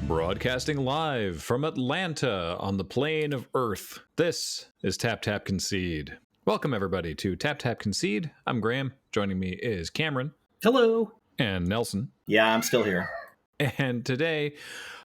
Broadcasting live from Atlanta on the plane of Earth, this is Tap Tap Concede. Welcome everybody to Tap Tap Concede. I'm Graham. Joining me is Cameron. Hello. And Nelson. Yeah, I'm still here. And today,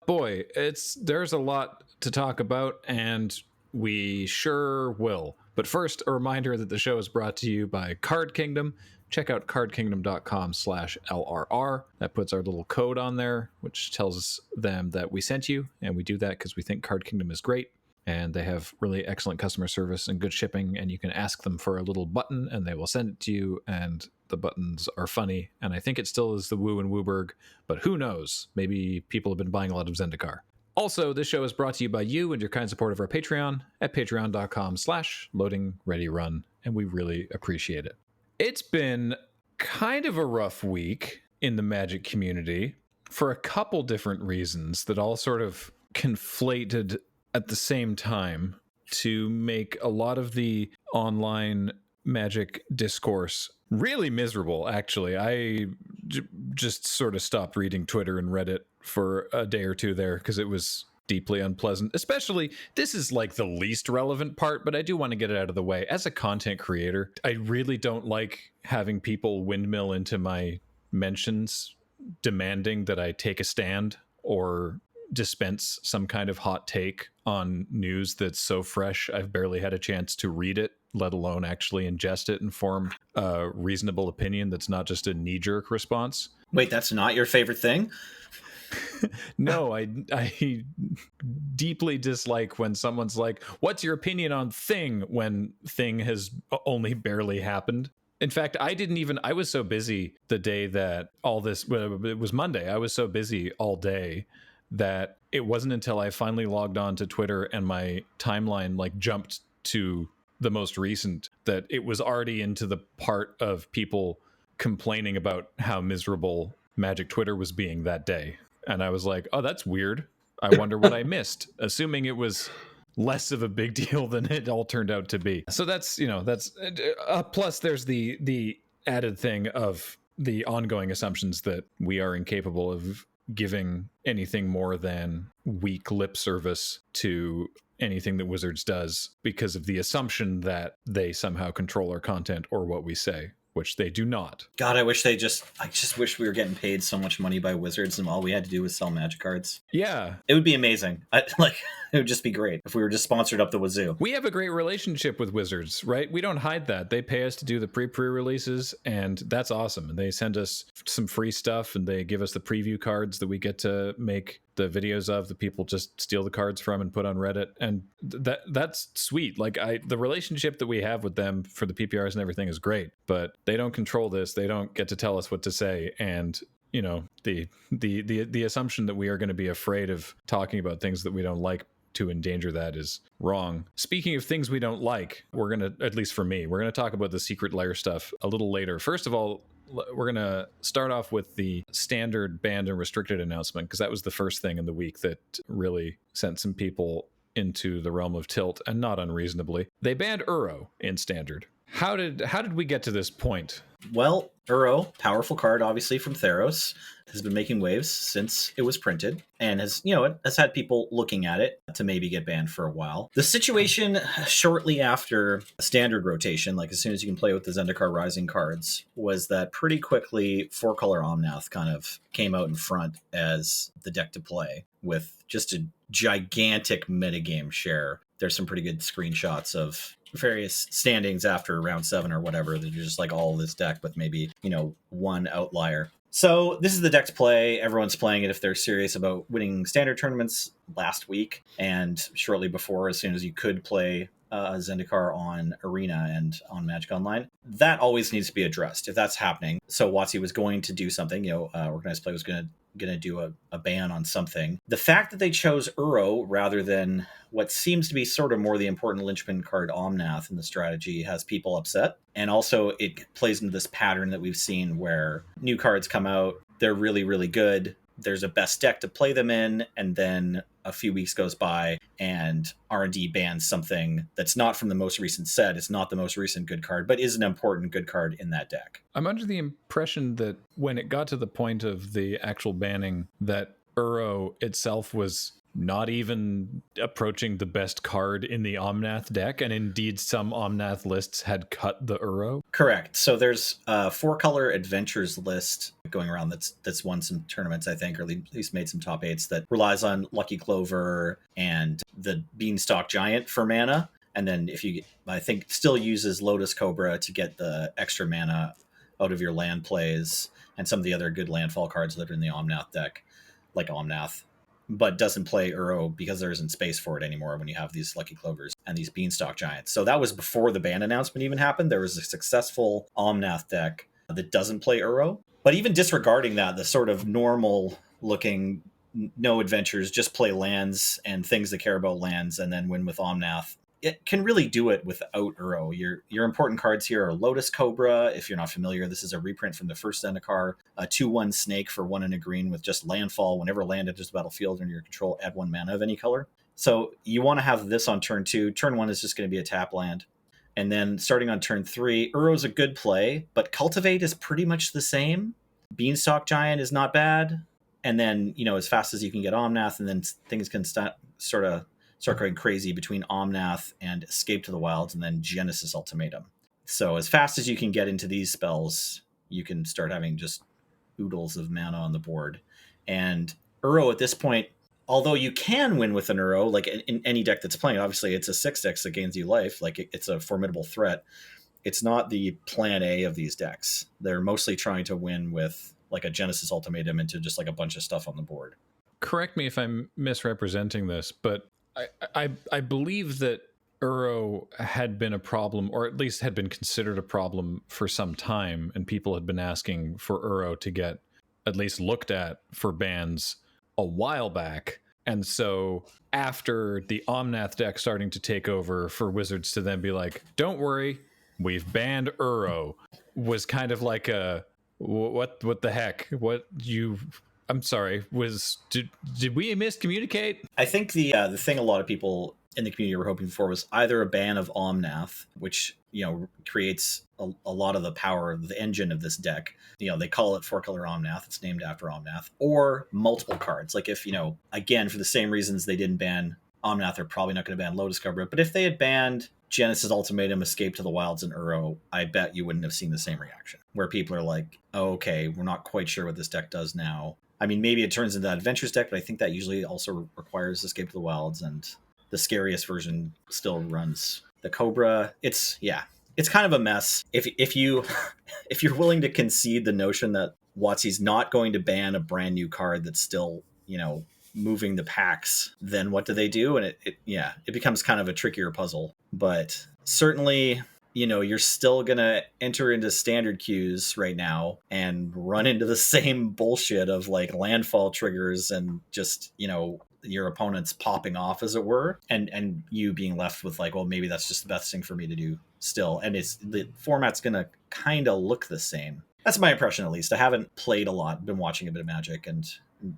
boy, there's a lot to talk about, and we sure will. But first, a reminder that the show is brought to you by Card Kingdom. Check out cardkingdom.com/LRR. That puts our little code on there, which tells them that we sent you. And we do that because we think Card Kingdom is great. And they have really excellent customer service and good shipping. And you can ask them for a little button and they will send it to you. And the buttons are funny. And I think it still is the Woo and Wooburg. But who knows? Maybe people have been buying a lot of Zendikar. Also, this show is brought to you by you and your kind support of our Patreon at patreon.com/loadingreadyrun. And we really appreciate it. It's been kind of a rough week in the Magic community for a couple different reasons that all sort of conflated at the same time to make a lot of the online Magic discourse really miserable, actually. I just sort of stopped reading Twitter and Reddit for a day or two there because it was deeply unpleasant. Especially, this is like the least relevant part, but I do want to get it out of the way. As a content creator, I really don't like having people windmill into my mentions demanding that I take a stand or dispense some kind of hot take on news that's so fresh I've barely had a chance to read it, let alone actually ingest it and form a reasonable opinion that's not just a knee-jerk response. Wait, that's not your favorite thing? No, I deeply dislike when someone's like, what's your opinion on Thing, when Thing has only barely happened. In fact, I was so busy the day that all this, it was Monday, I was so busy all day that it wasn't until I finally logged on to Twitter and my timeline like jumped to the most recent that it was already into the part of people complaining about how miserable Magic Twitter was being that day. And I was like, oh, that's weird. I wonder what I missed, assuming it was less of a big deal than it all turned out to be. So that's plus there's the added thing of the ongoing assumptions that we are incapable of giving anything more than weak lip service to anything that Wizards does because of the assumption that they somehow control our content or what we say, which they do not. God, I just wish we were getting paid so much money by Wizards and all we had to do was sell Magic cards. Yeah. It would be amazing. It would just be great if we were just sponsored up the wazoo. We have a great relationship with Wizards, right? We don't hide that. They pay us to do the pre-releases, and that's awesome. And they send us some free stuff, and they give us the preview cards that we get to make the videos of that people just steal the cards from and put on Reddit. And that's sweet. Like the relationship that we have with them for the PPRs and everything is great, but they don't control this. They don't get to tell us what to say. And you know, the assumption that we are going to be afraid of talking about things that we don't like to endanger that is wrong. Speaking of things we don't like, we're going to, at least for me, we're going to talk about the Secret Lair stuff a little later. First of all, we're going to start off with the standard banned and restricted announcement, because that was the first thing in the week that really sent some people into the realm of tilt, and not unreasonably. They banned Uro in standard. How did we get to this point? Well, Uro, powerful card, obviously from Theros, has been making waves since it was printed and has had people looking at it to maybe get banned for a while. The situation shortly after standard rotation, like as soon as you can play with the Zendikar Rising cards, was that pretty quickly 4-color Omnath kind of came out in front as the deck to play with just a gigantic metagame share. There's some pretty good screenshots of various standings after round 7 or whatever that are just like all of this deck with maybe, one outlier. So this is the deck to play. Everyone's playing it if they're serious about winning standard tournaments last week and shortly before, as soon as you could play Zendikar on Arena and on Magic Online. That always needs to be addressed if that's happening. So WotC was going to do something, Organized Play was going to do a ban on something. The fact that they chose Uro rather than what seems to be sort of more the important linchpin card Omnath in the strategy has people upset. And also it plays into this pattern that we've seen where new cards come out, they're really, really good. There's a best deck to play them in, and then a few weeks goes by and R&D bans something that's not from the most recent set. It's not the most recent good card, but is an important good card in that deck. I'm under the impression that when it got to the point of the actual banning, that Uro itself was not even approaching the best card in the Omnath deck, and indeed some Omnath lists had cut the Uro. Correct. So there's a 4-color adventures list going around that's won some tournaments, I think, or at least made some top 8s, that relies on Lucky Clover and the Beanstalk Giant for mana. And then I think still uses Lotus Cobra to get the extra mana out of your land plays and some of the other good landfall cards that are in the Omnath deck, like Omnath, but doesn't play Uro because there isn't space for it anymore when you have these Lucky Clovers and these Beanstalk Giants. So that was before the ban announcement even happened. There was a successful Omnath deck that doesn't play Uro. But even disregarding that, the sort of normal looking, no adventures, just play lands and things that care about lands and then win with Omnath, it can really do it without Uro. Your important cards here are Lotus Cobra. If you're not familiar, this is a reprint from the first Zendikar. A 2/1 snake for 1 and a green with just landfall. Whenever land enters the battlefield under your control, add 1 mana of any color. So you want to have this on turn 2. Turn 1 is just going to be a tap land. And then starting on turn 3, Uro's a good play, but Cultivate is pretty much the same. Beanstalk Giant is not bad. And then, as fast as you can get Omnath, and then things can start going crazy between Omnath and Escape to the Wilds and then Genesis Ultimatum. So as fast as you can get into these spells, you can start having just oodles of mana on the board. And Uro at this point, although you can win with an Uro, like in any deck that's playing, obviously it's a 6 deck that gains you life, like it's a formidable threat. It's not the plan A of these decks. They're mostly trying to win with like a Genesis Ultimatum into just like a bunch of stuff on the board. Correct me if I'm misrepresenting this, but I believe that Uro had been a problem, or at least had been considered a problem for some time, and people had been asking for Uro to get at least looked at for bans a while back. And so after the Omnath deck starting to take over, for Wizards to then be like, don't worry, we've banned Uro, was kind of like a, what the heck? I'm sorry. Did we miscommunicate? I think the thing a lot of people in the community were hoping for was either a ban of Omnath, which creates a lot of the power of the engine of this deck. They call it 4-color Omnath. It's named after Omnath, or multiple cards. Like if again, for the same reasons they didn't ban Omnath, they're probably not going to ban Lotus Cobra. But if they had banned Genesis Ultimatum, Escape to the Wilds, and Uro, I bet you wouldn't have seen the same reaction, where people are like, oh, okay, we're not quite sure what this deck does now. I mean, maybe it turns into that Adventures deck, but I think that usually also requires Escape to the Wilds, and the scariest version still runs the Cobra. It's kind of a mess. If you're willing to concede the notion that WotC's not going to ban a brand new card that's still, moving the packs, then what do they do? And it becomes kind of a trickier puzzle. But certainly, you're still going to enter into standard queues right now and run into the same bullshit of like landfall triggers and just, your opponents popping off, as it were, and you being left with like, well, maybe that's just the best thing for me to do still. And the format's going to kind of look the same. That's my impression, at least. I haven't played a lot, been watching a bit of Magic and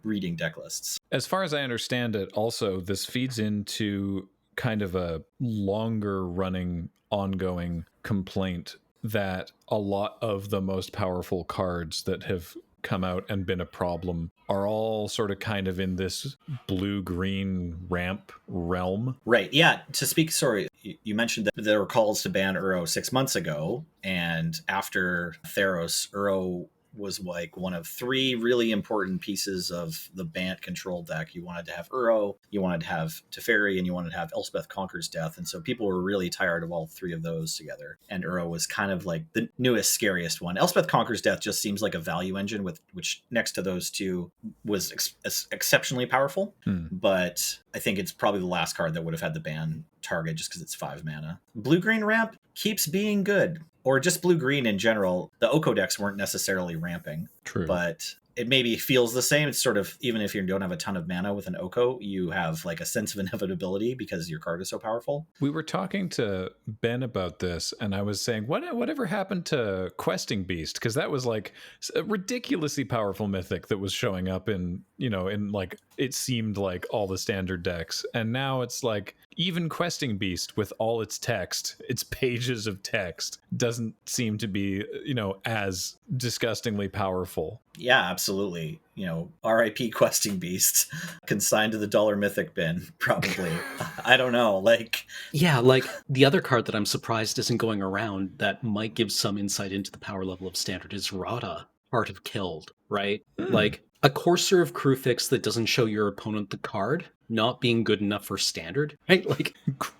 reading deck lists. As far as I understand it, also, this feeds into kind of a longer running, ongoing complaint that a lot of the most powerful cards that have come out and been a problem are all sort of kind of in this blue-green ramp realm. Right. Yeah. To speak, sorry, you mentioned that there were calls to ban Uro 6 months ago, and after Theros, Uro was like one of 3 really important pieces of the Bant control deck. You wanted to have Uro, you wanted to have Teferi, and you wanted to have Elspeth Conquers Death. And so people were really tired of all 3 of those together. And Uro was kind of like the newest, scariest one. Elspeth Conquers Death just seems like a value engine, which next to those 2 was exceptionally powerful. But I think it's probably the last card that would have had the ban target just because it's 5 mana. Blue-green ramp keeps being good. Or just blue-green in general. The Oko decks weren't necessarily ramping. True. But it maybe feels the same. It's sort of, even if you don't have a ton of mana with an Oko, you have like a sense of inevitability because your card is so powerful. We were talking to Ben about this, and I was saying, whatever happened to Questing Beast? Because that was like a ridiculously powerful mythic that was showing up in in like it seemed like all the standard decks, and now it's like even Questing Beast with all its text, its pages of text, doesn't seem to be as disgustingly powerful. Yeah, absolutely. RIP Questing Beast, consigned to the dollar mythic bin, probably. I don't know. Like, yeah, like the other card that I'm surprised isn't going around that might give some insight into the power level of standard is Rada, Heart of Killed, right? Like a Courser of Crewfix that doesn't show your opponent the card not being good enough for standard, right? Like,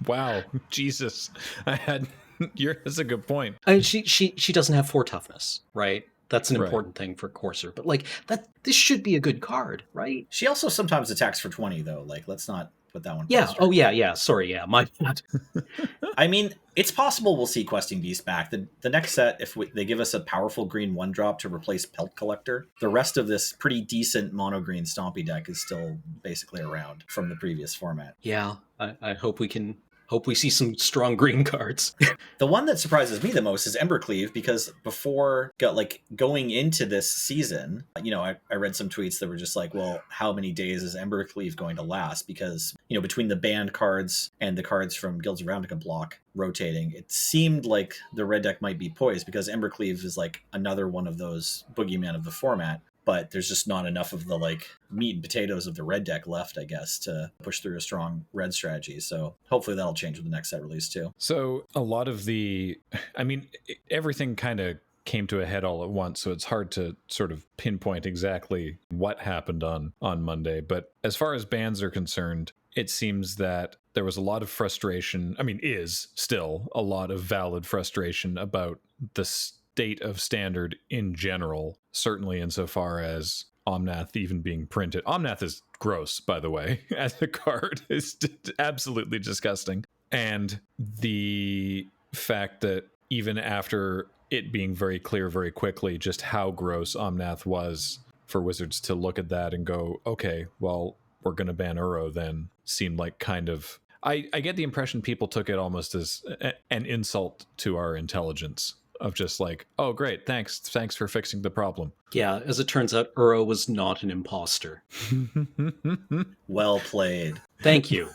wow, Jesus, that's a good point. she doesn't have 4 toughness, right? That's an important thing for Courser, but like this should be a good card, right? she also sometimes attacks for 20 though. Like, let's not put that one. Yeah. past her. Oh yeah. Sorry. Yeah. My bad. I mean, it's possible we'll see Questing Beast back. The next set, if they give us a powerful green 1-drop to replace Pelt Collector, the rest of this pretty decent mono green Stompy deck is still basically around from the previous format. Yeah. I hope we see some strong green cards. The one that surprises me the most is Embercleave, because before going into this season, I read some tweets that were just like, well, how many days is Embercleave going to last? Because, between the banned cards and the cards from Guilds of Ravnica block rotating, it seemed like the red deck might be poised, because Embercleave is like another one of those boogeymen of the format. But there's just not enough of the meat and potatoes of the red deck left, I guess, to push through a strong red strategy. So hopefully that'll change with the next set release too. So a lot of everything kind of came to a head all at once, so it's hard to sort of pinpoint exactly what happened on Monday. But as far as bans are concerned, it seems that there was a lot of frustration. Is still a lot of valid frustration about the state of standard in general, certainly insofar as Omnath even being printed. Omnath is gross, by the way, as a card. It's absolutely disgusting. And the fact that even after it being very clear very quickly just how gross Omnath was, for Wizards to look at that and go, okay, well, we're going to ban Uro then, seemed like kind of... I get the impression people took it almost as an insult to our intelligence, of just like, oh, great, thanks for fixing the problem. Yeah, as it turns out, Uro was not an imposter. Well played. Thank you.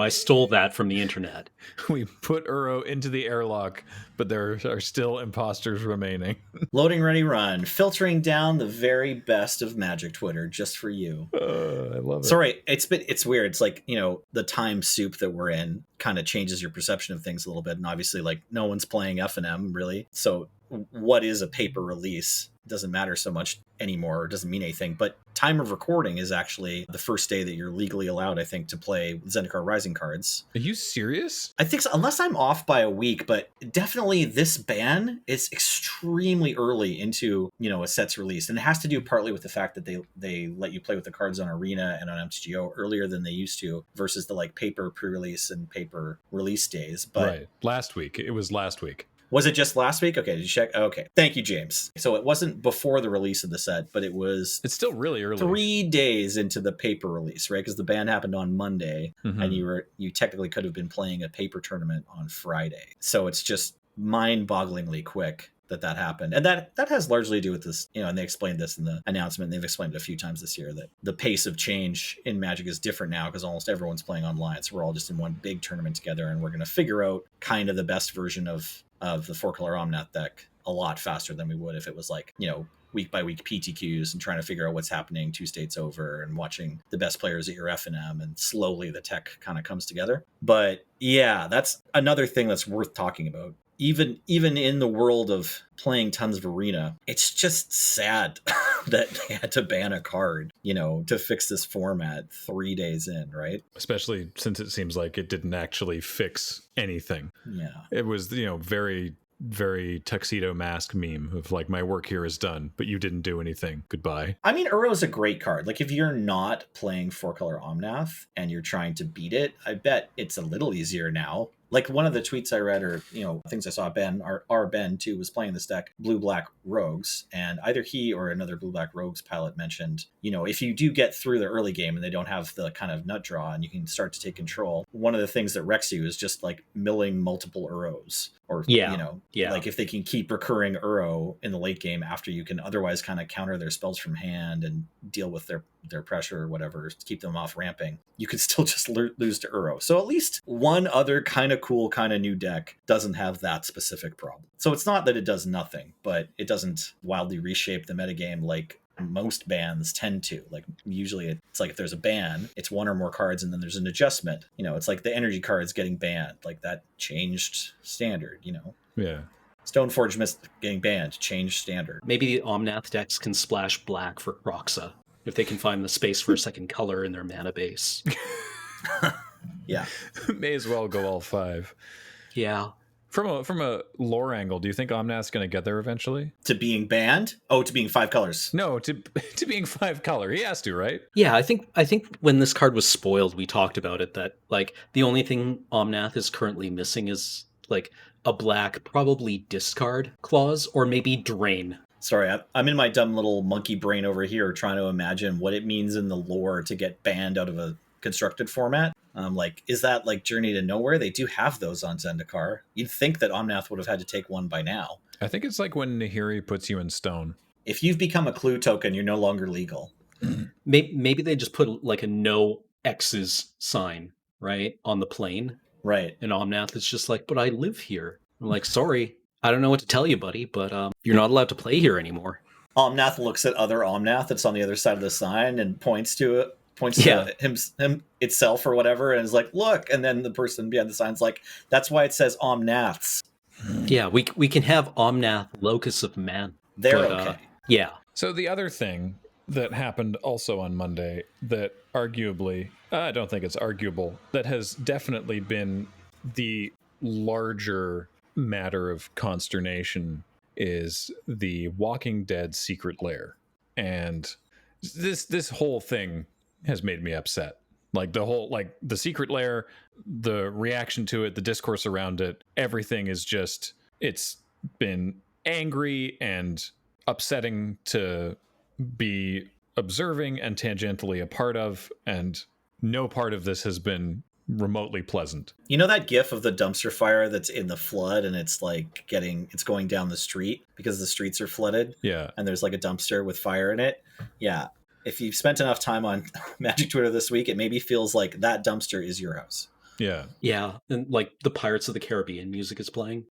I stole that from the internet. We put Uro into the airlock, but there are still imposters remaining. Loading ready run, filtering down the very best of Magic Twitter just for you. I love it. Sorry, it's weird. It's like, the time soup that we're in kind of changes your perception of things a little bit. And obviously, no one's playing F&M really. So what is a paper release? Doesn't matter so much anymore. It doesn't mean anything. But time of recording is actually the first day that you're legally allowed, I think, to play Zendikar Rising cards. Are you serious? I think so, unless I'm off by a week. But definitely this ban is extremely early into, a set's release. And it has to do partly with the fact that they let you play with the cards on Arena and on MTGO earlier than they used to, versus the paper pre-release and paper release days. But right. It was last week. Was it just last week? Okay, did you check? Okay. Thank you, James. So it wasn't before the release of the set, but it's still really early. 3 days into the paper release, right? Because the ban happened on Monday, and you technically could have been playing a paper tournament on Friday. So it's just mind-bogglingly quick that happened. And that has largely to do with this, and they explained this in the announcement. They've explained it a few times this year, that the pace of change in Magic is different now because almost everyone's playing online. So we're all just in one big tournament together, and we're going to figure out kind of the best version of the 4-color Omnath deck a lot faster than we would if it was week by week PTQs and trying to figure out what's happening 2 states over and watching the best players at your F&M, and slowly the tech kind of comes together. But yeah, that's another thing that's worth talking about. Even in the world of playing tons of Arena, it's just sad that they had to ban a card, to fix this format 3 days in, right? Especially since it seems like it didn't actually fix anything. Yeah. It was, very, very tuxedo mask meme of my work here is done, but you didn't do anything. Goodbye. Uro is a great card. If you're not playing 4-color Omnath and you're trying to beat it, I bet it's a little easier now. One of the tweets I read, or things I saw, our Ben too was playing this deck, Blue-Black Rogues, and either he or another Blue-Black Rogues pilot mentioned, if you do get through the early game and they don't have the kind of nut draw and you can start to take control, one of the things that wrecks you is just milling multiple Uros. Or, Yeah. Yeah. like if they can keep recurring Uro in the late game after you can otherwise kind of counter their spells from hand and deal with their pressure or whatever to keep them off ramping, you could still just lose to Uro. So at least one other kind of cool, kind of new deck doesn't have that specific problem. So it's not that it does nothing, but it doesn't wildly reshape the metagame like most bans tend to. Like usually it's like if there's a ban, it's one or more cards and then there's an adjustment. It's like the energy cards getting banned, like that changed standard. Yeah. Stoneforge Mist getting banned, changed standard. Maybe the Omnath decks can splash black for Kroxa if they can find the space for a second color in their mana base. Yeah. May as well go all 5. Yeah. From a lore angle, do you think Omnath's going to get there eventually? To being banned? Oh, to being 5 colors. No, to being 5 color. He has to, right? Yeah, I think when this card was spoiled, we talked about it, that like the only thing Omnath is currently missing is like a black, probably discard clause, or maybe drain. Sorry, I'm in my dumb little monkey brain over here trying to imagine what it means in the lore to get banned out of a constructed format. Like, is that like Journey to Nowhere? They do have those on Zendikar. You'd think that Omnath would have had to take one by now. I think it's like when Nahiri puts you in stone. If you've become a clue token, you're no longer legal. Maybe they just put like a no X's sign, right, on the plane. Right. And Omnath is just like, but I live here. I'm like, sorry, I don't know what to tell you, buddy, but you're not allowed to play here anymore. Omnath looks at other Omnath that's on the other side of the sign and points to him itself or whatever, and is like, look. And then the person behind the sign's like, that's why it says Omnaths. Yeah, we can have Omnath, Locus of Man. They're okay. Yeah. So the other thing that happened also on Monday that arguably, I don't think it's arguable, that has definitely been the larger matter of consternation is the Walking Dead Secret Lair. And this whole thing has made me upset. Like the Secret Lair, the reaction to it, the discourse around it, everything is just, it's been angry and upsetting to be observing and tangentially a part of, and no part of this has been remotely pleasant. You know that gif of the dumpster fire that's in the flood and it's like it's going down the street because the streets are flooded? Yeah. And there's like a dumpster with fire in it? Yeah. If you've spent enough time on Magic Twitter this week, it maybe feels like that dumpster is your house. Yeah. Yeah. And like the Pirates of the Caribbean music is playing.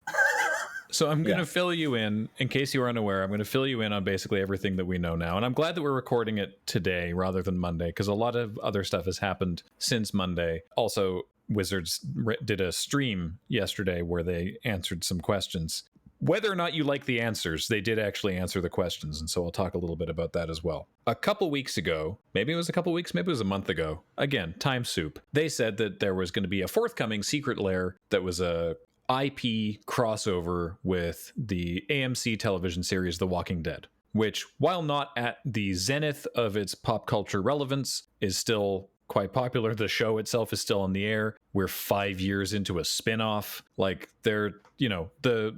So I'm going to fill you in case you were unaware, I'm going to fill you in on basically everything that we know now. And I'm glad that we're recording it today rather than Monday, because a lot of other stuff has happened since Monday. Also, Wizards did a stream yesterday where they answered some questions. Whether or not you like the answers, they did actually answer the questions. And so I'll talk a little bit about that as well. A couple weeks ago, maybe it was a couple weeks, maybe it was a month ago. Again, time soup. They said that there was going to be a forthcoming Secret Lair that was a IP crossover with the AMC television series The Walking Dead, which, while not at the zenith of its pop culture relevance, is still quite popular. The show itself is still on the air. We're 5 years into a spin-off. Like, the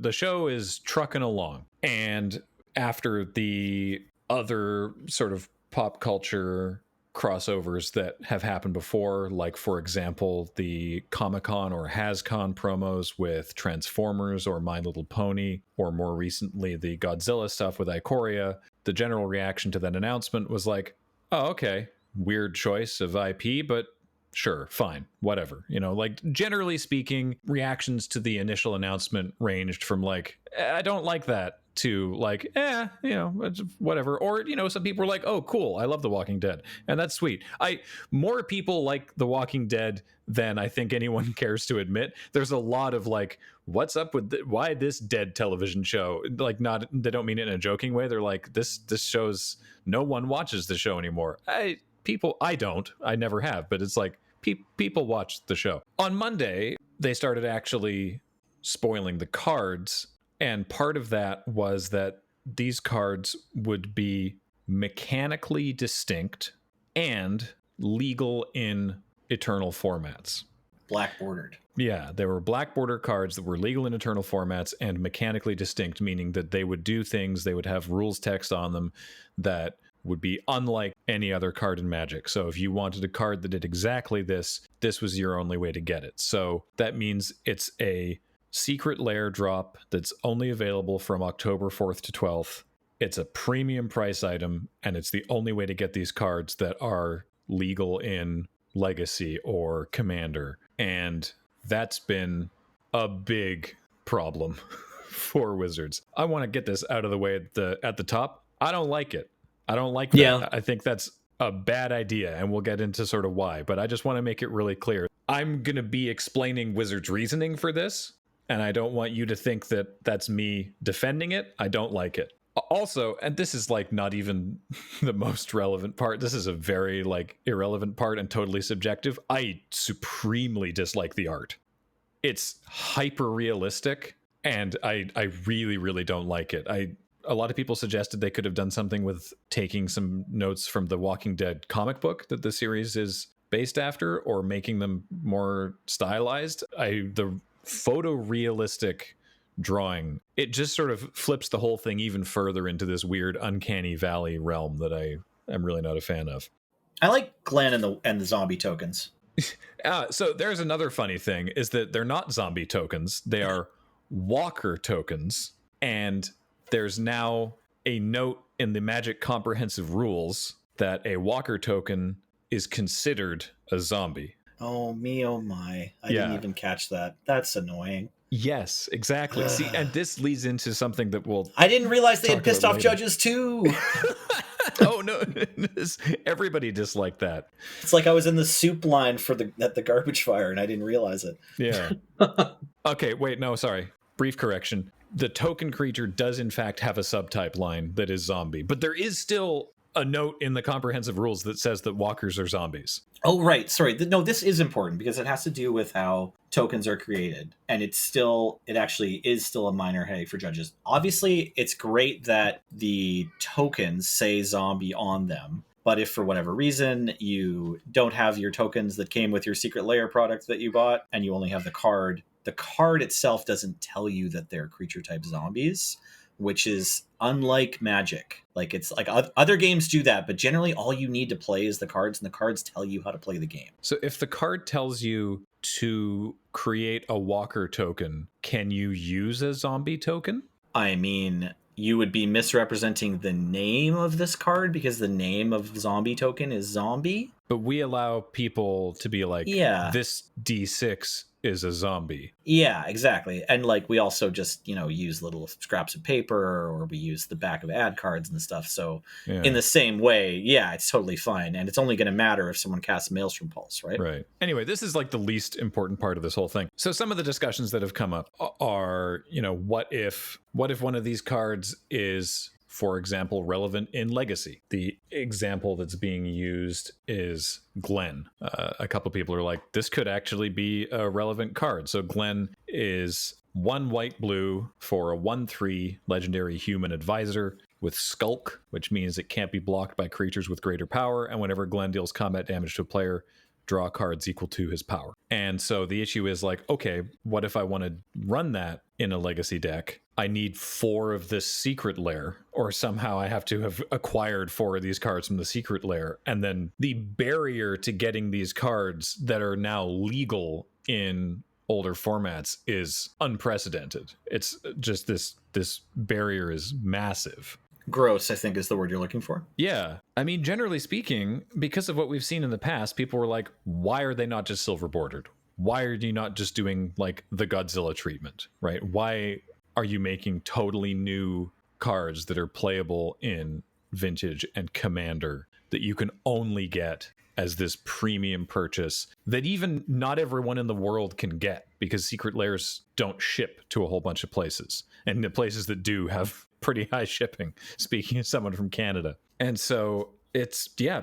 show is trucking along. And after the other sort of pop culture crossovers that have happened before, like, for example, the Comic-Con or HasCon promos with Transformers or My Little Pony, or more recently the Godzilla stuff with Ikoria, the general reaction to that announcement was like, oh, okay, weird choice of IP, but sure, fine, whatever. Like, generally speaking, reactions to the initial announcement ranged from like, I don't like that, to like, whatever. Or, some people were like, oh, cool, I love The Walking Dead. And that's sweet. More people like The Walking Dead than I think anyone cares to admit. There's a lot of like, what's up with why this dead television show? Like, they don't mean it in a joking way. They're like, this show's, no one watches the show anymore. I never have, but it's like, people watch the show. On Monday, they started actually spoiling the cards. And part of that was that these cards would be mechanically distinct and legal in Eternal formats. Black bordered. Yeah, there were black border cards that were legal in Eternal formats and mechanically distinct, meaning that they would do things, they would have rules text on them that would be unlike any other card in Magic. So if you wanted a card that did exactly this was your only way to get it. So that means it's a Secret Lair drop that's only available from October 4th to 12th. It's a premium price item, and it's the only way to get these cards that are legal in Legacy or Commander. And that's been a big problem for Wizards. I want to get this out of the way at the top. I don't like it. I don't like that. Yeah. I think that's a bad idea, and we'll get into sort of why, but I just want to make it really clear. I'm going to be explaining Wizards' reasoning for this, and I don't want you to think that that's me defending it. I don't like it. Also, and this is like not even the most relevant part, this is a very like irrelevant part and totally subjective. I supremely dislike the art. It's hyper realistic, and I really, really don't like it. A lot of people suggested they could have done something with taking some notes from the Walking Dead comic book that the series is based after, or making them more stylized. The photorealistic drawing, it just sort of flips the whole thing even further into this weird uncanny valley realm that I am really not a fan of. I like Glenn and the zombie tokens. So there's another funny thing, is that they're not zombie tokens. They are walker tokens, and there's now a note in the Magic Comprehensive Rules that a walker token is considered a zombie. Oh, me, oh my. I didn't even catch that. That's annoying. Yes, exactly. See, and this leads into something that we'll... I didn't realize they had pissed off judges too. Oh, no. Everybody disliked that. It's like I was in the soup line at the garbage fire and I didn't realize it. Yeah. Okay, wait, no, sorry. Brief correction. The token creature does in fact have a subtype line that is zombie, but there is still a note in the comprehensive rules that says that walkers are zombies. Oh, right. Sorry. No, this is important because it has to do with how tokens are created. And it actually is still a minor headache for judges. Obviously, it's great that the tokens say zombie on them. But if for whatever reason you don't have your tokens that came with your Secret Lair product that you bought, and you only have the card itself doesn't tell you that they're creature type zombies, which is unlike Magic. Like, it's like other games do that, but generally all you need to play is the cards, and the cards tell you how to play the game. So if the card tells you to create a walker token, can you use a zombie token? I mean, you would be misrepresenting the name of this card because the name of zombie token is zombie. But we allow people to be like, yeah, this D6 is a zombie. Yeah, exactly. And like, we also just, use little scraps of paper, or we use the back of ad cards and stuff. So in the same way, yeah, it's totally fine. And it's only going to matter if someone casts Maelstrom Pulse, right? Right. Anyway, this is like the least important part of this whole thing. So some of the discussions that have come up are, what if one of these cards is, for example, relevant in Legacy? The example that's being used is Glenn. A couple people are like, this could actually be a relevant card. So Glenn is 1 white-blue for a 1/3 legendary human advisor with Skulk, which means it can't be blocked by creatures with greater power. And whenever Glenn deals combat damage to a player, draw cards equal to his power. And so the issue is like, okay, what if I want to run that in a Legacy deck? I need 4 of this Secret Lair, or somehow I have to have acquired 4 of these cards from the Secret Lair. And then the barrier to getting these cards that are now legal in older formats is unprecedented. It's just this barrier is massive. Gross, I think, is the word you're looking for. Yeah. I mean, generally speaking, because of what we've seen in the past, people were like, why are they not just silver bordered? Why are you not just doing like the Godzilla treatment, right? Why are you making totally new cards that are playable in Vintage and Commander that you can only get as this premium purchase that even not everyone in the world can get, because Secret Lairs don't ship to a whole bunch of places, and the places that do have pretty high shipping, speaking as someone from Canada. And so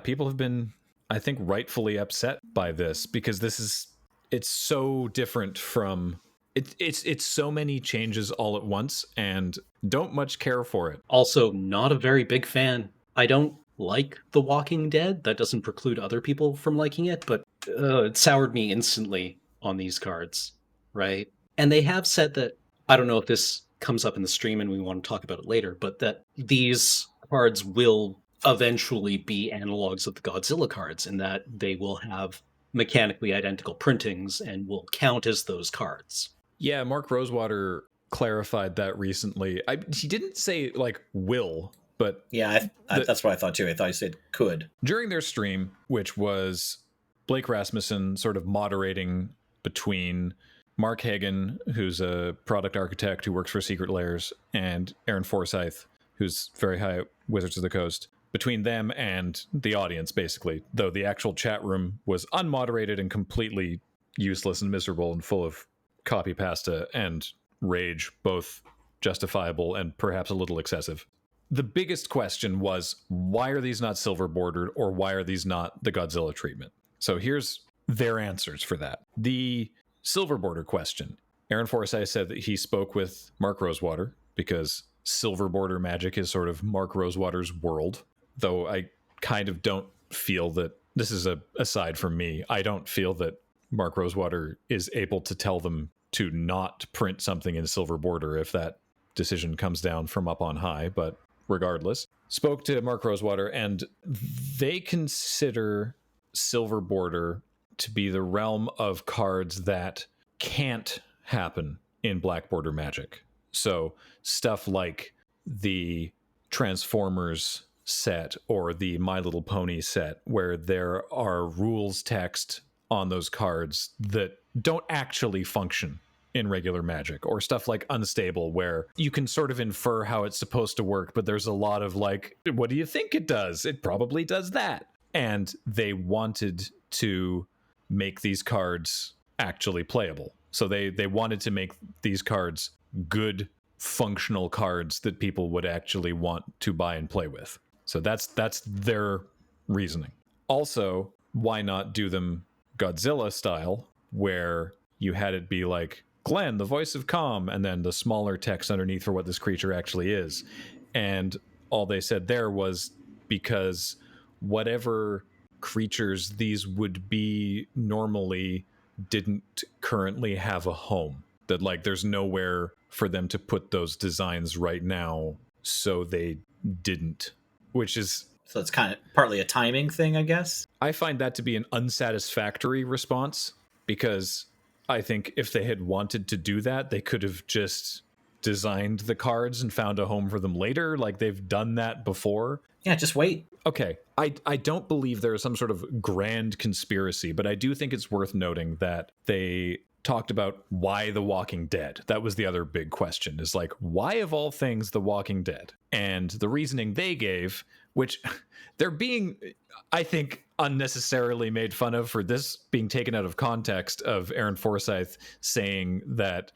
people have been, I think, rightfully upset by this, because it's so different from it's so many changes all at once, and don't much care for it. Also, not a very big fan. I don't like The Walking Dead. That doesn't preclude other people from liking it, but it soured me instantly on these cards, right? And they have said that, I don't know if this comes up in the stream and we want to talk about it later, but that these cards will eventually be analogs of the Godzilla cards, in that they will have mechanically identical printings and will count as those cards. Yeah, Mark Rosewater clarified that recently. He didn't say like will, but Yeah, that's what I thought too. I thought you said could. during their stream, which was Blake Rasmussen sort of moderating between Mark Hagan, who's a product architect who works for Secret Lairs, and Aaron Forsyth, who's very high at Wizards of the Coast, between them and the audience, basically, though the actual chat room was unmoderated and completely useless and miserable and full of copy pasta and rage, both justifiable and perhaps a little excessive. The biggest question was, why are these not silver bordered, or why are these not the Godzilla treatment? So here's their answers for that. The silver border question. Aaron Forsyth said that he spoke with Mark Rosewater because silver border magic is sort of Mark Rosewater's world, though I kind of don't feel that, this is a aside from me, I don't feel that Mark Rosewater is able to tell them to not print something in silver border if that decision comes down from up on high, but regardless, spoke to Mark Rosewater, and they consider silver border to be the realm of cards that can't happen in black border magic. So stuff like the Transformers set or the My Little Pony set, where there are rules text on those cards that don't actually function in regular magic, or stuff like Unstable, where you can sort of infer how it's supposed to work, but there's a lot of like, what do you think it does? It probably does that. And they wanted to make these cards actually playable. So they wanted to make these cards good, functional cards that people would actually want to buy and play with. So that's their reasoning. Also, why not do them Godzilla style, where you had it be like, Glenn, the voice of calm, and then the smaller text underneath for what this creature actually is. And all they said there was because whatever creatures these would be normally didn't currently have a home. That like there's nowhere for them to put those designs right now, so they didn't. Which is... So it's kind of partly a timing thing, I guess? I find that to be an unsatisfactory response, because I think if they had wanted to do that, they could have just designed the cards and found a home for them later. Like they've done that before. Yeah, just wait. Okay, I don't believe there is some sort of grand conspiracy, but I do think it's worth noting that they talked about why The Walking Dead. That was the other big question, is like, why of all things The Walking Dead? And the reasoning they gave, which they're being, I think, unnecessarily made fun of for this being taken out of context, of Aaron Forsyth saying that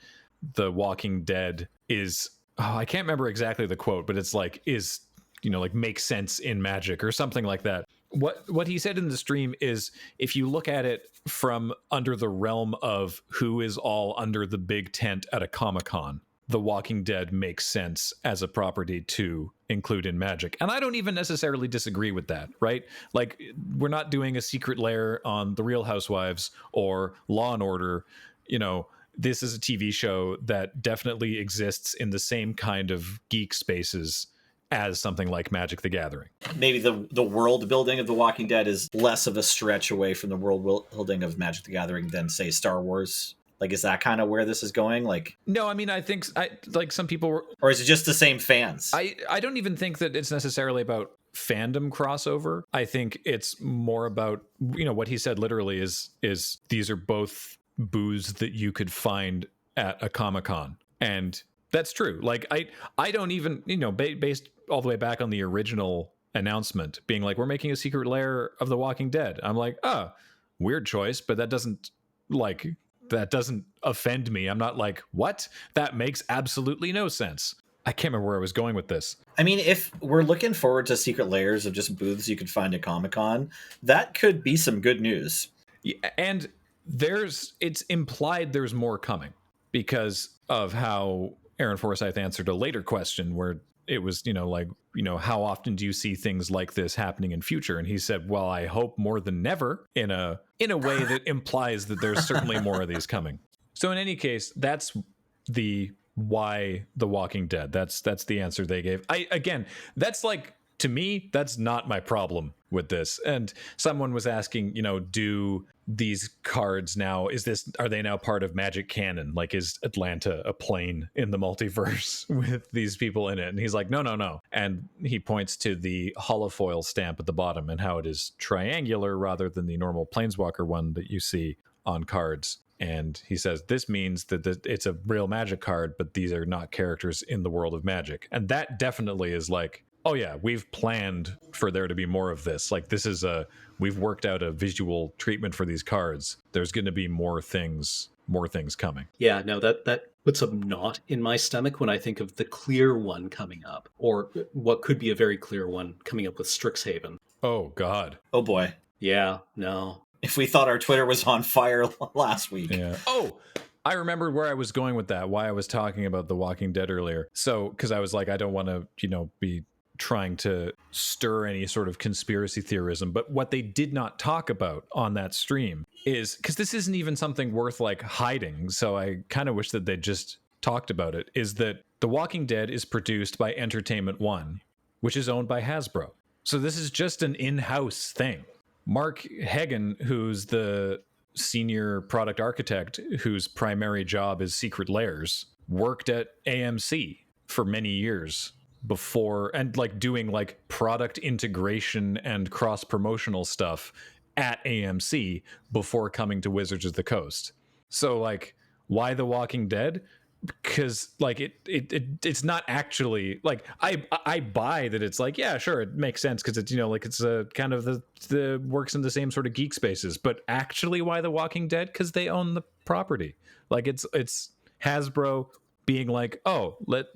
The Walking Dead is, I can't remember exactly the quote, but it's like, is, you know, like makes sense in magic or something like that. What he said in the stream is, if you look at it from under the realm of who is all under the big tent at a Comic-Con, The Walking Dead makes sense as a property to include in magic. And I don't even necessarily disagree with that, right? Like, we're not doing a Secret Lair on The Real Housewives or Law and Order. You know, this is a TV show that definitely exists in the same kind of geek spaces as something like Magic the Gathering. Maybe the world building of The Walking Dead is less of a stretch away from the world building of Magic the Gathering than, say, Star Wars. Like, is that kind of where this is going? Like, no, I mean, I think like some people were, or is it just the same fans? I don't even think that it's necessarily about fandom crossover. I think it's more about, you know, what he said literally is these are both booths that you could find at a Comic-Con. And that's true. Like, I don't even, you know, based all the way back on the original announcement being like, we're making a Secret Lair of The Walking Dead. I'm like, weird choice, but that doesn't offend me. I'm not like, what? That makes absolutely no sense. I can't remember where I was going with this. I mean, if we're looking forward to Secret Lairs of just booths you could find at Comic-Con, that could be some good news. Yeah, and it's implied there's more coming because of how Aaron Forsyth answered a later question where it was, you know, like, you know, how often do you see things like this happening in future? And he said, well, I hope more than never, in a way that implies that there's certainly more of these coming. So in any case, that's the why The Walking Dead. That's the answer they gave. Again, that's like, to me, that's not my problem with this. And someone was asking, do these cards now, are they now part of Magic canon? Like, is Atlanta a plane in the multiverse with these people in it? And he's like, no. And he points to the holofoil stamp at the bottom and how it is triangular rather than the normal Planeswalker one that you see on cards. And he says, this means that it's a real Magic card, but these are not characters in the world of Magic. And that definitely is like, oh yeah, we've planned for there to be more of this. Like, we've worked out a visual treatment for these cards. There's going to be more things coming. Yeah, no, that puts a knot in my stomach when I think of the clear one coming up, or what could be a very clear one coming up with Strixhaven. Oh God. Oh boy. Yeah, no. If we thought our Twitter was on fire last week. Yeah. Oh, I remembered where I was going with that, why I was talking about The Walking Dead earlier. So, because I was like, I don't want to, be trying to stir any sort of conspiracy theorism. But what they did not talk about on that stream is, because this isn't even something worth like hiding, so I kind of wish that they just talked about it, is that The Walking Dead is produced by Entertainment One, which is owned by Hasbro. So this is just an in-house thing. Mark Hagen, who's the senior product architect whose primary job is Secret Lairs, worked at AMC for many years before, and like doing like product integration and cross-promotional stuff at AMC before coming to Wizards of the Coast. So like, why The Walking Dead? Because like it's not actually like, I buy that it's like, yeah, sure, it makes sense because it's, like it's a kind of the works in the same sort of geek spaces. But actually, why The Walking Dead? Because they own the property. Like it's Hasbro being like, oh, let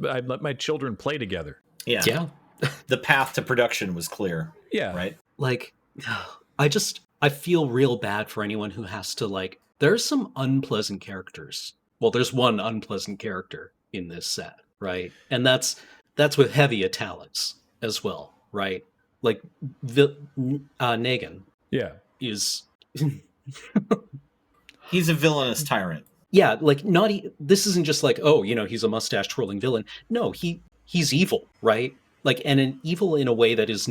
my children play together. Yeah. The path to production was clear. Yeah. Right. Like, I feel real bad for anyone who has to like. There's some unpleasant characters. Well, there's one unpleasant character in this set, right? And that's with heavy italics as well, right? Like Negan. Yeah. Is he's a villainous tyrant. Yeah, like this isn't just like, oh, he's a mustache twirling villain. No, he's evil, right? Like, and an evil in a way that does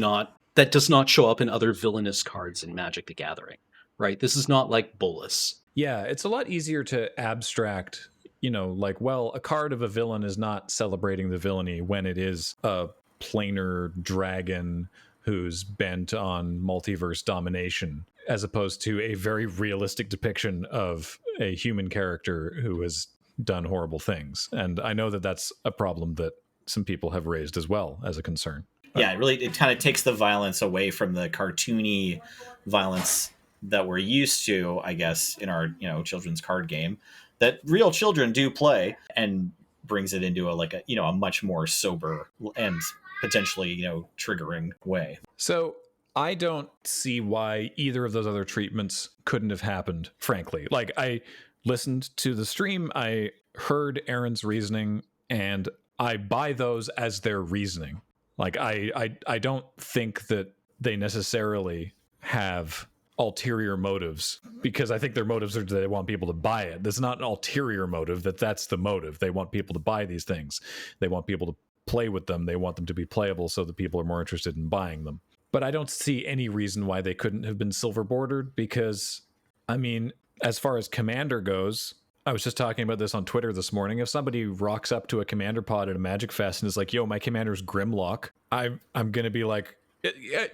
not show up in other villainous cards in Magic the Gathering, right? This is not like Bolas. Yeah, it's a lot easier to abstract, like, well, a card of a villain is not celebrating the villainy when it is a planar dragon who's bent on multiverse domination, as opposed to a very realistic depiction of a human character who has done horrible things. And I know that that's a problem that some people have raised as well as a concern. Yeah, it kind of takes the violence away from the cartoony violence that we're used to, I guess, in our children's card game that real children do play, and brings it into a much more sober and potentially triggering way. So I don't see why either of those other treatments couldn't have happened, frankly. Like, I listened to the stream, I heard Aaron's reasoning, and I buy those as their reasoning. Like, I don't think that they necessarily have ulterior motives, because I think their motives are that they want people to buy it. That's not an ulterior motive, that's the motive. They want people to buy these things. They want people to play with them. They want them to be playable so that people are more interested in buying them. But I don't see any reason why they couldn't have been silver bordered, because, I mean, as far as Commander goes, I was just talking about this on Twitter this morning. If somebody rocks up to a Commander pod at a Magic Fest and is like, yo, my Commander's Grimlock, I'm going to be like,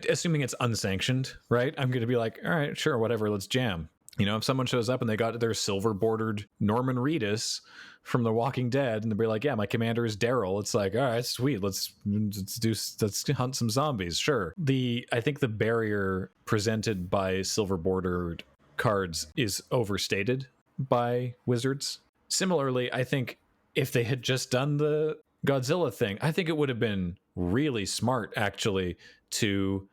assuming it's unsanctioned, right? I'm going to be like, all right, sure, whatever, let's jam. If someone shows up and they got their silver bordered Norman Reedus from The Walking Dead, and they'll be like, yeah, my commander is Daryl, it's like, all right, sweet, let's hunt some zombies, sure. I think the barrier presented by silver bordered cards is overstated by Wizards. Similarly, I think if they had just done the Godzilla thing, I think it would have been really smart, actually, to,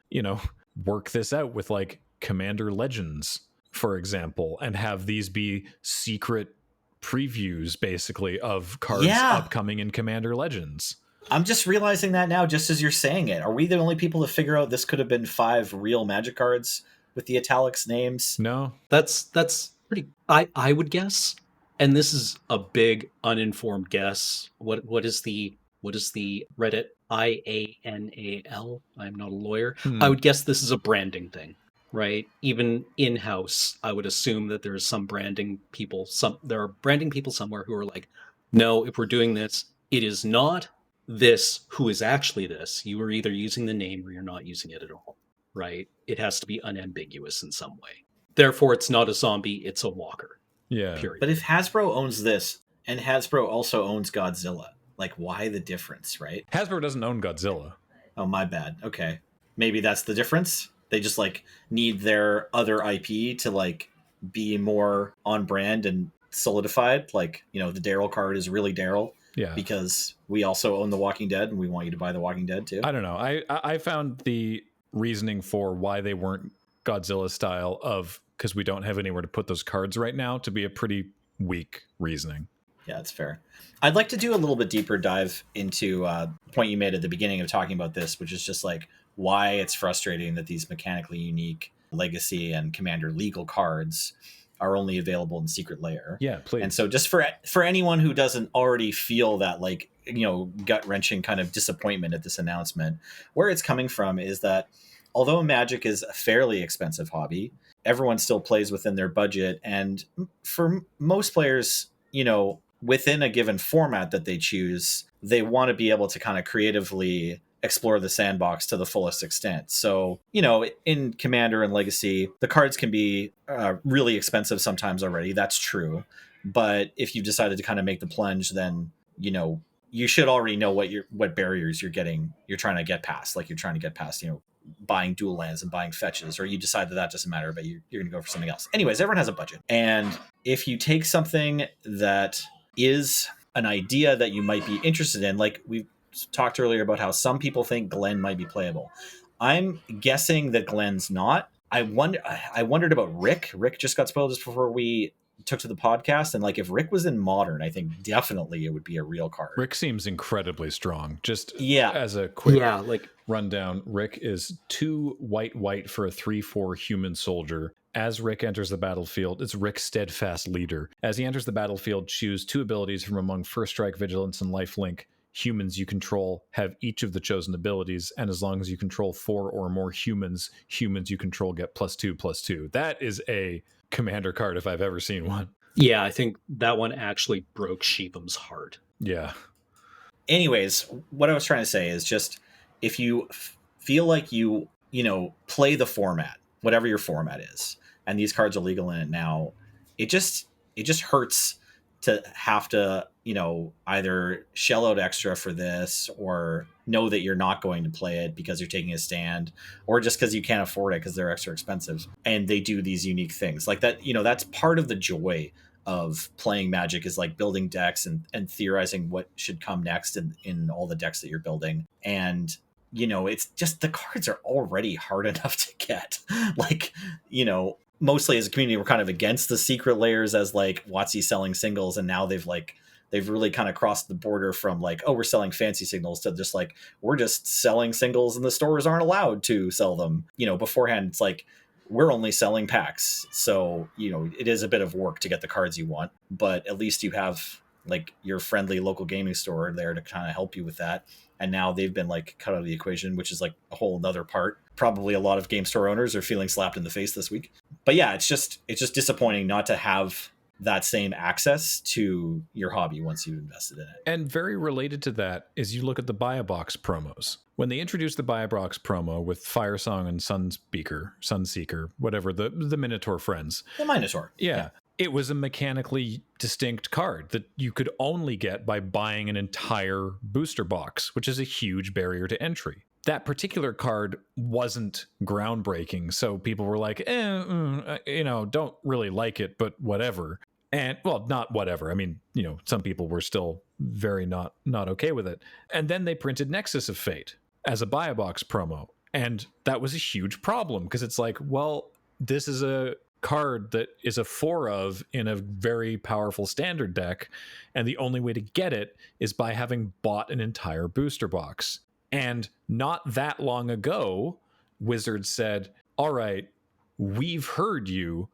work this out with like Commander Legends, for example, and have these be secret previews, basically, of cards upcoming in Commander Legends. I'm just realizing that now, just as you're saying it. Are we the only people to figure out this could have been 5 real Magic cards with the italics names? No. That's pretty, I would guess, and this is a big uninformed guess. What is the what is the Reddit IANAL? I'm not a lawyer. Hmm. I would guess this is a branding thing, right? Even in-house, I would assume that there is some branding people, there are branding people somewhere who are like, no, if we're doing this, it is not this who is actually this. You are either using the name or you're not using it at all, right? It has to be unambiguous in some way. Therefore, it's not a zombie, it's a walker. Yeah. Period. But if Hasbro owns this and Hasbro also owns Godzilla, like why the difference, right? Hasbro doesn't own Godzilla. Oh, my bad. Okay. Maybe that's the difference. They just like need their other IP to like be more on brand and solidified. Like, you know, the Daryl card is really Daryl. Yeah. Because we also own The Walking Dead and we want you to buy The Walking Dead too. I don't know. I found the reasoning for why they weren't Godzilla style of because we don't have anywhere to put those cards right now to be a pretty weak reasoning. Yeah, that's fair. I'd like to do a little bit deeper dive into the point you made at the beginning of talking about this, which is just like why it's frustrating that these mechanically unique Legacy and Commander legal cards are only available in Secret Lair. Yeah, please. And so just for anyone who doesn't already feel that like, you know, gut-wrenching kind of disappointment at this announcement, where it's coming from is that although Magic is a fairly expensive hobby, everyone still plays within their budget. And for most players, you know, within a given format that they choose, they want to be able to kind of creatively explore the sandbox to the fullest extent. So, you know, in Commander and Legacy, the cards can be really expensive sometimes already. That's true. But if you decided to kind of make the plunge, then, you know, you should already know what barriers you're trying to get past. Like you're trying to get past, you know, buying dual lands and buying fetches, or you decide that doesn't matter, but you're going to go for something else. Anyways, everyone has a budget. And if you take something that is an idea that you might be interested in, like we talked earlier about how some people think Glenn might be playable. I'm guessing that Glenn's not. I wondered about Rick. Rick just got spoiled just before we took to the podcast, and like if Rick was in Modern, I think definitely it would be a real card. Rick seems incredibly strong. Just yeah, as a quick like rundown, Rick is 2 white for a 3/4 human soldier. As Rick enters the battlefield, it's Rick's steadfast leader. As he enters the battlefield, choose 2 abilities from among First Strike, Vigilance, and Lifelink. Humans you control have each of the chosen abilities, and as long as you control 4 or more humans you control get +2/+2. That is a commander card if I've ever seen one. Yeah, I think that one actually broke Sheepham's heart. Yeah. Anyways, what I was trying to say is just if you feel like you know, play the format, whatever your format is, and these cards are legal in it now, it just hurts to have to, you know, either shell out extra for this or know that you're not going to play it because you're taking a stand, or just because you can't afford it because they're extra expensive. And they do these unique things like that. You know, that's part of the joy of playing Magic, is like building decks and theorizing what should come next in all the decks that you're building. And, you know, it's just the cards are already hard enough to get. Like, you know, mostly as a community, we're kind of against the Secret Lairs as like WotC selling singles, and now they've really kind of crossed the border from like, oh, we're selling fancy signals to just like, we're just selling singles and the stores aren't allowed to sell them. You know, beforehand, it's like, we're only selling packs. So, you know, it is a bit of work to get the cards you want, but at least you have like your friendly local gaming store there to kind of help you with that. And now they've been like cut out of the equation, which is like a whole nother part. Probably a lot of game store owners are feeling slapped in the face this week. But yeah, it's just disappointing not to have that same access to your hobby once you've invested in it. And very related to that is you look at the Buy a Box promos. When they introduced the Buy a Box promo with Firesong and Sunseeker, whatever, the Minotaur friends. The Minotaur. Yeah. It was a mechanically distinct card that you could only get by buying an entire booster box, which is a huge barrier to entry. That particular card wasn't groundbreaking, so people were like, you know, don't really like it, but whatever. And, well, not whatever. I mean, you know, some people were still very not okay with it. And then they printed Nexus of Fate as a buy-a-box promo. And that was a huge problem, because it's like, well, this is a card that is a 4 of in a very powerful standard deck, and the only way to get it is by having bought an entire booster box. And not that long ago, Wizards said, all right, we've heard you.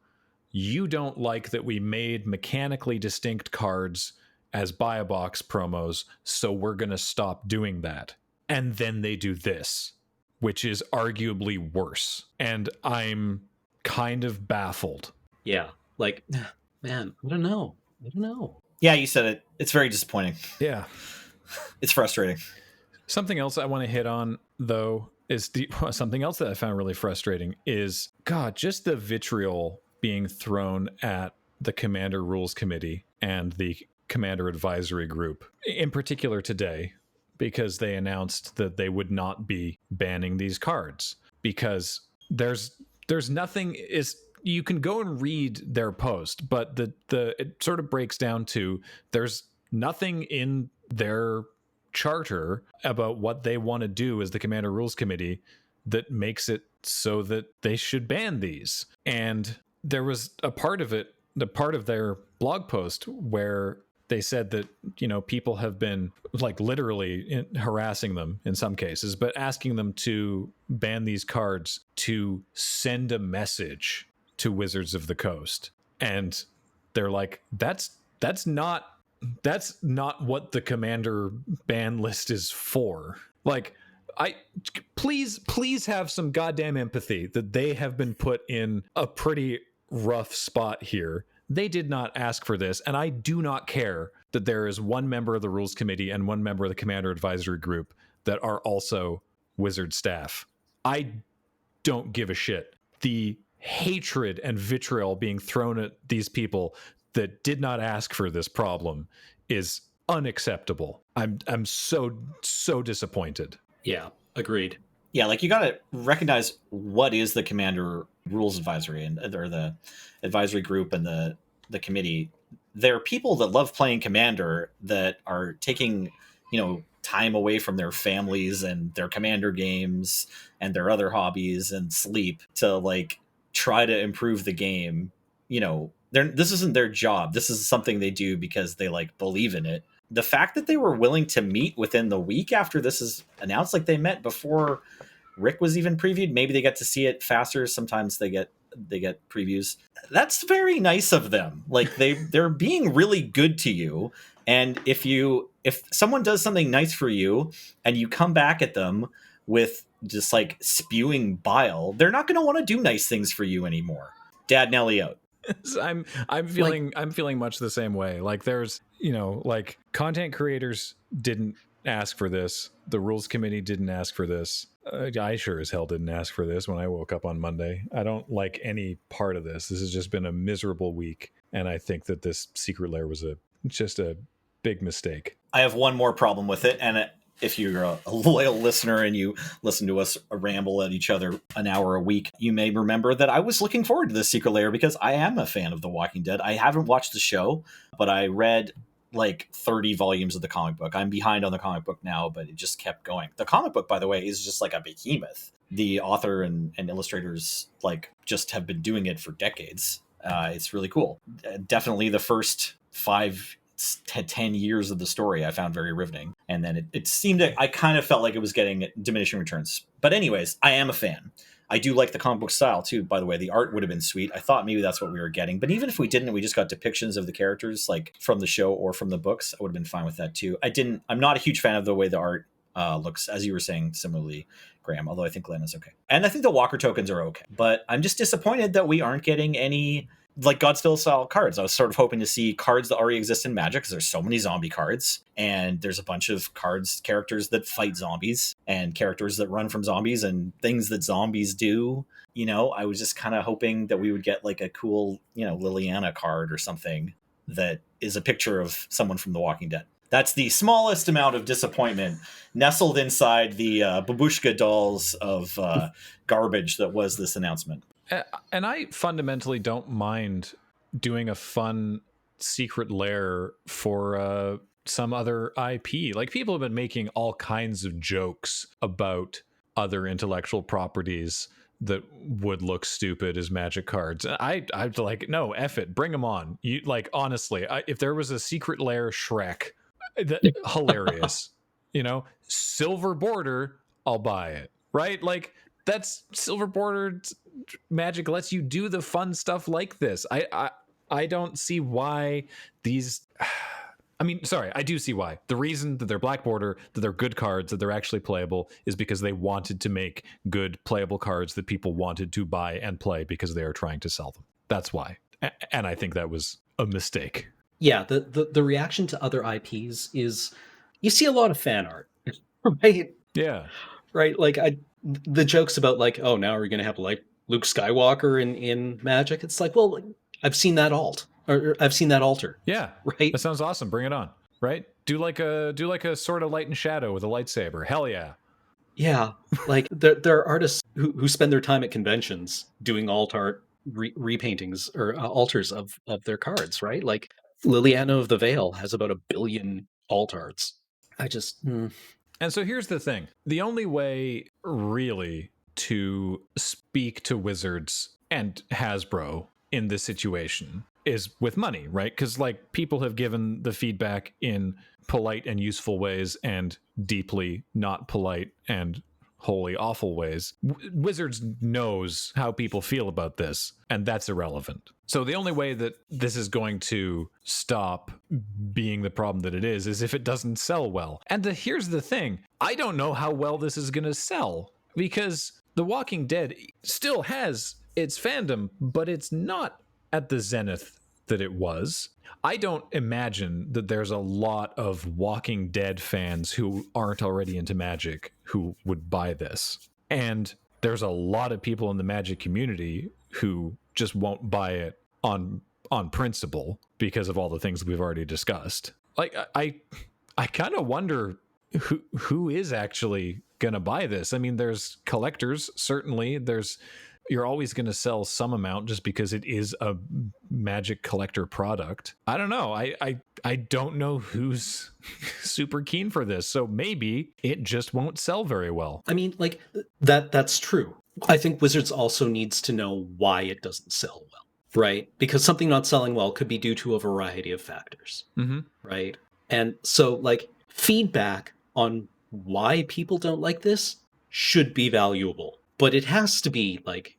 You don't like that we made mechanically distinct cards as buy a box promos, so we're going to stop doing that. And then they do this, which is arguably worse. And I'm kind of baffled. Yeah. Like, man, I don't know. Yeah, you said it. It's very disappointing. Yeah. It's frustrating. Something else I want to hit on, though, is something else that I found really frustrating is, God, just the vitriol being thrown at the Commander Rules Committee and the Commander Advisory Group, in particular today, because they announced that they would not be banning these cards. Because there's nothing is you can go and read their post, but it sort of breaks down to there's nothing in their charter about what they want to do as the Commander Rules Committee that makes it so that they should ban these. And there was a part of it, the part of their blog post where they said that, people have been like literally harassing them in some cases, but asking them to ban these cards to send a message to Wizards of the Coast. And they're like, that's not what the Commander ban list is for. Like, please have some goddamn empathy that they have been put in a pretty rough spot here. They did not ask for this, and I do not care that there is one member of the Rules Committee and one member of the Commander Advisory Group that are also Wizard staff. I don't give a shit. The hatred and vitriol being thrown at these people that did not ask for this problem is unacceptable. I'm so disappointed. Yeah, agreed. Yeah, like you got to recognize what is the Commander Rules Advisory or the advisory group and the committee. They're people that love playing Commander that are taking, time away from their families and their Commander games and their other hobbies and sleep to like try to improve the game. This isn't their job. This is something they do because they like believe in it. The fact that they were willing to meet within the week after this is announced, like they met before Rick was even previewed. Maybe they get to see it faster. Sometimes they get previews. That's very nice of them. Like they're being really good to you. And if someone does something nice for you and you come back at them with just like spewing bile, they're not going to want to do nice things for you anymore. Dad Nelly out. I'm feeling much the same way. Like there's, like content creators didn't ask for this. The Rules Committee didn't ask for this. I sure as hell didn't ask for this when I woke up on Monday. I don't like any part of this. This has just been a miserable week. And I think that this Secret Lair was just a big mistake. I have one more problem with it. And if you're a loyal listener and you listen to us ramble at each other an hour a week, you may remember that I was looking forward to this Secret Lair because I am a fan of The Walking Dead. I haven't watched the show, but I read like 30 volumes of the comic book. I'm behind on the comic book now, but it just kept going. The comic book, by the way, is just like a behemoth. The author and illustrators like just have been doing it for decades. It's really cool. Definitely the first 5 to 10 years of the story I found very riveting. And then it seemed that I kind of felt like it was getting diminishing returns. But anyways, I am a fan. I do like the comic book style too, by the way. The art would have been sweet. I thought maybe that's what we were getting. But even if we didn't, we just got depictions of the characters like from the show or from the books, I would have been fine with that too. I'm not a huge fan of the way the art looks, as you were saying similarly, Graham, although I think Glenn is okay. And I think the Walker tokens are okay. But I'm just disappointed that we aren't getting any like Godspill style cards. I was sort of hoping to see cards that already exist in Magic because there's so many zombie cards and there's a bunch of characters that fight zombies and characters that run from zombies and things that zombies do. I was just kind of hoping that we would get like a cool, Liliana card or something that is a picture of someone from The Walking Dead. That's the smallest amount of disappointment nestled inside the babushka dolls of garbage that was this announcement. And I fundamentally don't mind doing a fun Secret Lair for some other IP. Like people have been making all kinds of jokes about other intellectual properties that would look stupid as Magic cards. I'd like, no, F it, bring them on. You like, honestly, if there was a Secret Lair Shrek, hilarious. Silver border, I'll buy it. Right? Like that's silver bordered. Magic lets you do the fun stuff like this. I don't see why these I mean, sorry, I do see why. The reason that they're black border, that they're good cards, that they're actually playable, is because they wanted to make good playable cards that people wanted to buy and play because they are trying to sell them. That's why. And I think that was a mistake. Yeah, the reaction to other IPs is you see a lot of fan art, right? Yeah. Right? Like the jokes about like, oh, now we're gonna have like Luke Skywalker in Magic. It's like, well, I've seen that or I've seen that altar. Yeah. Right. That sounds awesome. Bring it on. Right? Do like a sort of light and shadow with a lightsaber. Hell yeah. Yeah. Like there are artists who spend their time at conventions doing alt art repaintings or altars of their cards, right? Like Liliana of the Veil has about 1 billion alt arts. I just And so here's the thing. The only way really to speak to Wizards and Hasbro in this situation is with money, right? Because like people have given the feedback in polite and useful ways and deeply not polite and wholly awful ways. Wizards knows how people feel about this, and that's irrelevant. So the only way that this is going to stop being the problem that it is if it doesn't sell well. And here's the thing. I don't know how well this is going to sell because The Walking Dead still has its fandom, but it's not at the zenith that it was. I don't imagine that there's a lot of Walking Dead fans who aren't already into Magic who would buy this. And there's a lot of people in the Magic community who just won't buy it on principle because of all the things we've already discussed. Like I kind of wonder who is actually going to buy this. I mean, there's collectors, certainly. You're always going to sell some amount just because it is a Magic collector product. I don't know. I don't know who's super keen for this. So maybe it just won't sell very well. I mean, like that's true. I think Wizards also needs to know why it doesn't sell well, right? Because something not selling well could be due to a variety of factors, right? And so like feedback on why people don't like this should be valuable. But it has to be like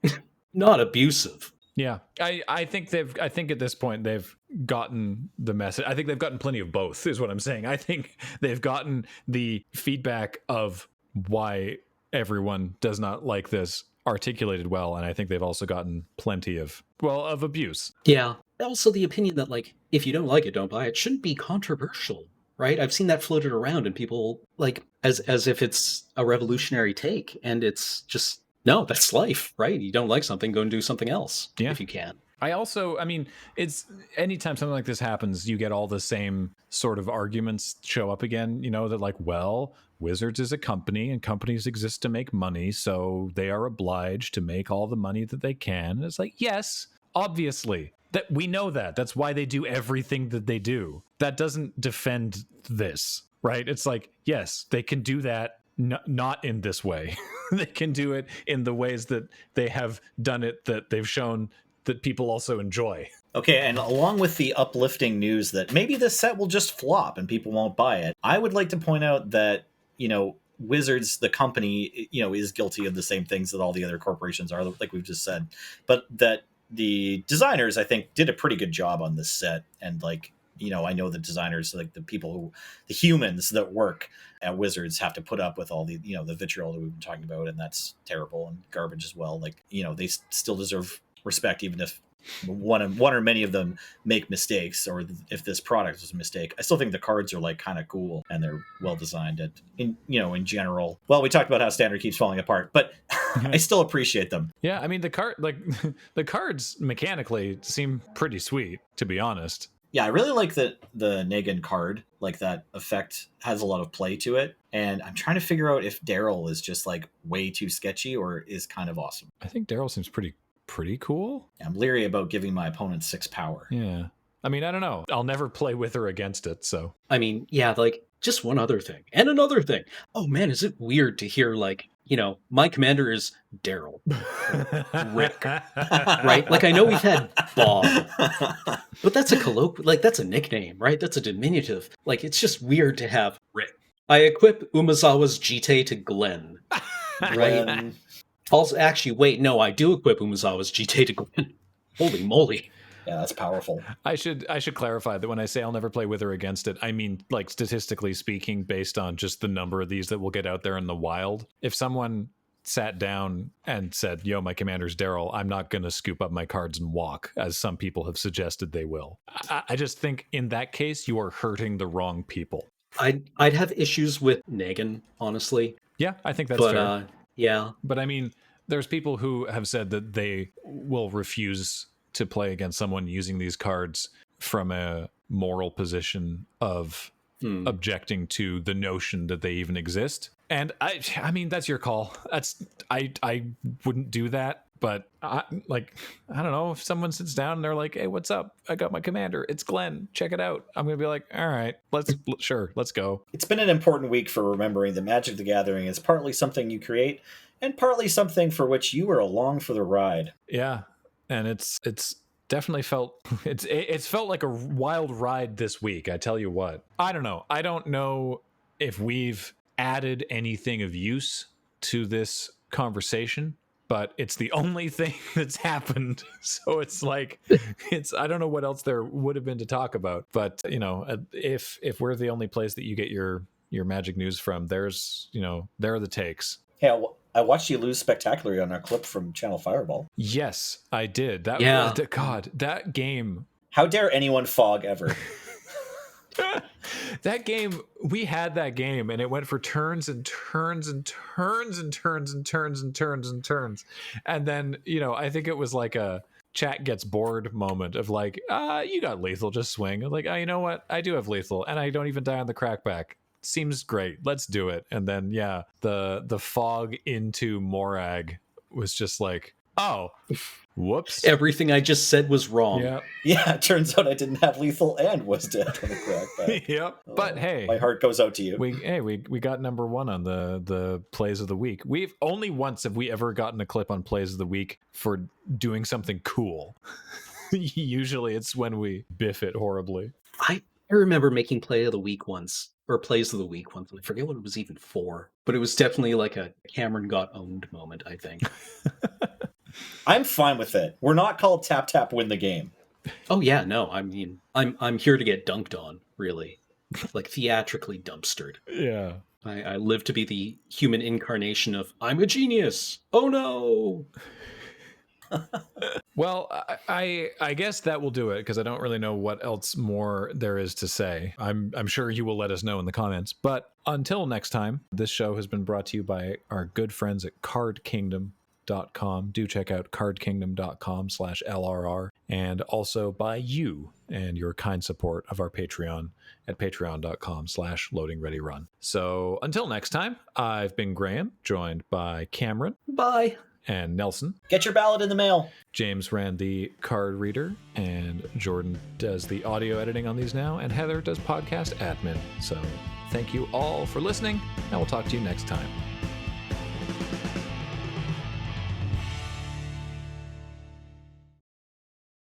not abusive. Yeah, I think at this point they've gotten the message. I think they've gotten plenty of both, is what I'm saying. I think they've gotten the feedback of why everyone does not like this articulated well, and I think they've also gotten plenty of abuse. Yeah. Also the opinion that like if you don't like it, don't buy it shouldn't be controversial, right? I've seen that floated around and people like as if it's a revolutionary take, and it's just no, that's life, right? You don't like something, go and do something else if you can. I mean, it's anytime something like this happens, you get all the same sort of arguments show up again, that like, well, Wizards is a company and companies exist to make money, so they are obliged to make all the money that they can. And it's like, yes, obviously. That we know that. That's why they do everything that they do. That doesn't defend this, right? It's like, yes, they can do that. Not in this way. They can do it in the ways that they have done it, that they've shown that people also enjoy. Okay, and along with the uplifting news that maybe this set will just flop and people won't buy it, I would like to point out that, Wizards, the company, is guilty of the same things that all the other corporations are, like we've just said, but that the designers, I think, did a pretty good job on this set. And like, I know the designers, like the humans that work at Wizards have to put up with all the, the vitriol that we've been talking about. And that's terrible and garbage as well. Like, they still deserve respect, even if one or many of them make mistakes, or if this product is a mistake. I still think the cards are like kind of cool and they're well designed, and in general, well, we talked about how standard keeps falling apart, but I still appreciate them. Yeah. I mean, the cards mechanically seem pretty sweet, to be honest. Yeah, I really like that the Negan card, like that effect has a lot of play to it. And I'm trying to figure out if Daryl is just like way too sketchy or is kind of awesome. I think Daryl seems pretty cool. I'm leery about giving my opponent 6 power. Yeah. I mean, I don't know. I'll never play with or against it, so. I mean, yeah, like just one other thing and another thing. Oh man, is it weird to hear like, my commander is Daryl. Rick. Right? Like I know we've had Bob, but that's a colloquial, like that's a nickname, right? That's a diminutive. Like it's just weird to have Rick. I equip Umazawa's Jite to Glenn. Right? Also, actually, wait, no, I do equip Umazawa's Jite to Glenn. Holy moly. Yeah, that's powerful. I should clarify that when I say I'll never play with or against it, I mean, like, statistically speaking, based on just the number of these that will get out there in the wild. If someone sat down and said, yo, my commander's Daryl, I'm not going to scoop up my cards and walk, as some people have suggested they will. I just think in that case, you are hurting the wrong people. I'd have issues with Negan, honestly. Yeah, I think that's fair. Yeah. But I mean, there's people who have said that they will refuse to play against someone using these cards from a moral position of objecting to the notion that they even exist. And I mean, that's your call. I wouldn't do that. But I don't know, if someone sits down and they're like, hey, what's up? I got my commander. It's Glenn. Check it out. I'm going to be like, all right, let's go. It's been an important week for remembering that Magic the Gathering is partly something you create and partly something for which you are along for the ride. Yeah. And it's definitely felt, it's felt like a wild ride this week. I tell you what, I don't know. I don't know if we've added anything of use to this conversation, but it's the only thing that's happened. So it's like, I don't know what else there would have been to talk about. But, you know, if we're the only place that you get your Magic news from, there are the takes. Hey, I watched you lose spectacularly on our clip from Channel Fireball. Yes, I did. God, that game. How dare anyone fog ever? That game, we had that game, and it went for turns and turns and turns and turns and turns and turns and turns. And then, I think it was like a chat gets bored moment of like, you got lethal, just swing. I'm like, you know what? I do have lethal, and I don't even die on the crackback. Seems great. Let's do it. And then, yeah, the fog into Morag was just like, oh, whoops. Everything I just said was wrong. Yeah, it turns out I didn't have lethal and was dead on the crackback. Yep. But hey, my heart goes out to you. We got number one on the plays of the week. We've only once have we ever gotten a clip on plays of the week for doing something cool. Usually it's when we biff it horribly. I remember making plays of the week once. I forget what it was even for, but it was definitely like a Cameron got owned moment, I think. I'm fine with it. We're not called Tap Tap Win the Game. Oh yeah, no. I mean, I'm here to get dunked on, really. Like theatrically dumpstered. Yeah. I live to be the human incarnation of I'm a genius. Oh no. Well, I guess that will do it, because I don't really know what else more there is to say. I'm sure you will let us know in the comments. But until next time, this show has been brought to you by our good friends at cardkingdom.com. Do check out cardkingdom.com/LRR, and also by you and your kind support of our Patreon at patreon.com/loadingreadyrun. So until next time, I've been Graham, joined by Cameron. Bye. And Nelson. Get your ballot in the mail. James ran the card reader, and Jordan does the audio editing on these now, and Heather does podcast admin. So thank you all for listening, and we'll talk to you next time.